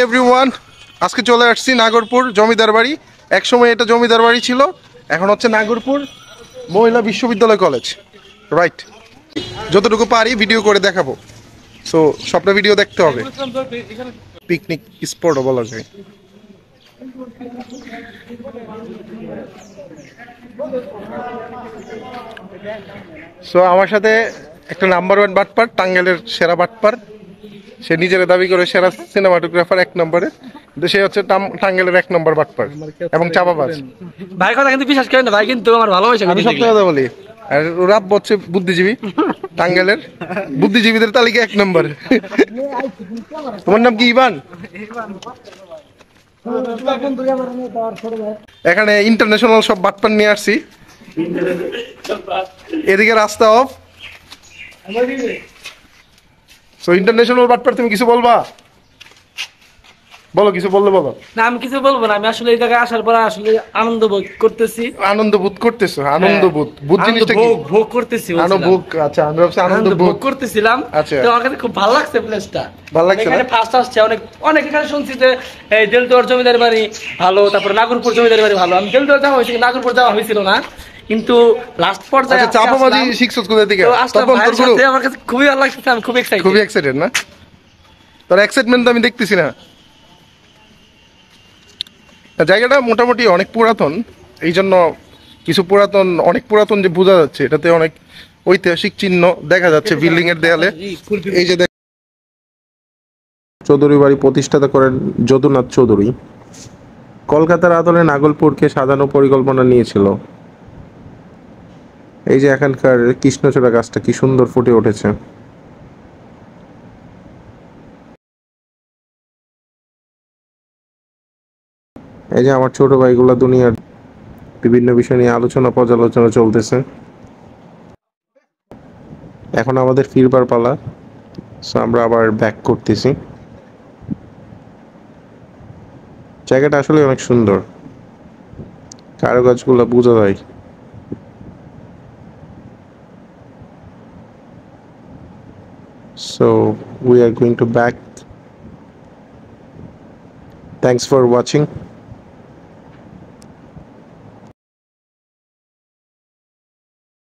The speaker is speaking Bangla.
এভরিওয়ান, আজকে চলে আসছি নাগরপুর জমিদার বাড়ি। একসময় এটা জমিদার বাড়ি ছিল, এখন হচ্ছে নাগরপুর মহিলা বিশ্ববিদ্যালয় কলেজ। রাইট, যতটুকু পারি ভিডিও করে দেখাবো, সো সবটা ভিডিও দেখতে হবে। পিকনিক স্পটও বলা যায়। সো আমার সাথে একটা নাম্বার ওয়ান বাটপার, টাঙ্গাইলের সেরা বাটপার। সে নিজের দাবি করে সেরা সিনেমাটোগ্রাফার 1 নম্বরে, কিন্তু সে হচ্ছে টাঙ্গাইলের 1 নম্বর বাটপার এবং চাপাবাজ। ভাই কথা কিন্তু বিশ্বাস করেন না ভাই, কিন্তু আমার ভালোবাসা। আমি সত্যি কথা বলি, আর রাব হচ্ছে বুদ্ধিজীবী, টাঙ্গাইলের বুদ্ধিজীবীদের তালিকা 1 নম্বর। তোমার নাম কি? ইভান। এখানে ইন্টারন্যাশনাল সব বাটপার নিয়ে আসছি। এদিকে রাস্তা অফ। সো ইন্টারন্যাশনাল বাটপার, তুমি কিছু বলবা? বলো, কিছু বললে বলো। না, আমি কিছু বলবো না। আমি আসলে এই জায়গায় আসার পর আসলে আনন্দ বোধ করতেছি। আনন্দ বোধ করতেছো? আনন্দ বোধ, বুধ জিনিসটা কি? ভোগ করতেছি। ভোগ, আচ্ছা, আমরা ভাবছি আনন্দ ভোগ করতেছিলাম। আচ্ছা, তো আমার কাছে খুব ভালো লাগছে প্লেসটা। ভালো লাগছে। এখানে ফার্স্ট আসছে অনেক এখানে শুনছি যে এই দেলদুয়ার জমিদার বাড়ি ভালো, তারপর নাগরপুর জমিদার বাড়ি ভালো। আমি দেলদুয়ার যাওয়া হয়েছিল, নাগরপুর যাওয়া হয়েছিল না, কিন্তু লাস্ট পর্যায়ে চাপাবাজি শিখছো কোথা থেকে? তখন তোর গুরু আমার কাছে খুবই ভালো লাগছে। আমি খুব এক্সাইটেড না? তোর এক্সাইটমেন্ট আমি দেখতেছি না। জায়গাটা মোটামুটি অনেক পুরাতন, এই জন্য কিছু অনেক পুরাতন যে বোঝা যাচ্ছে, এটাতে অনেক ঐতিহাসিক চিহ্ন দেখা যাচ্ছে বিল্ডিং এর দেয়ালে। এই যে চৌধুরী বাড়ি প্রতিষ্ঠাতা করেন যদুনাথ চৌধুরী। কলকাতার আদলে নাগলপুরকে সাজানো পরিকল্পনা নিয়েছিল। এই যে এখানকার কৃষ্ণচূড়া গাছটা কি সুন্দর ফুটে উঠেছে। এই যে আমার ছোট ভাইগুলা দুনিয়ার বিভিন্ন বিষয় নিয়ে আলোচনা পর্যালোচনা চলতেছে। এখন আমাদের ফিরবার পালা, সো আমরা আবার ব্যাক করতেছি। জায়গাটা আসলে অনেক সুন্দর, কারুকাজগুলো বোঝা যায়। So we are going to back. Thanks for watching.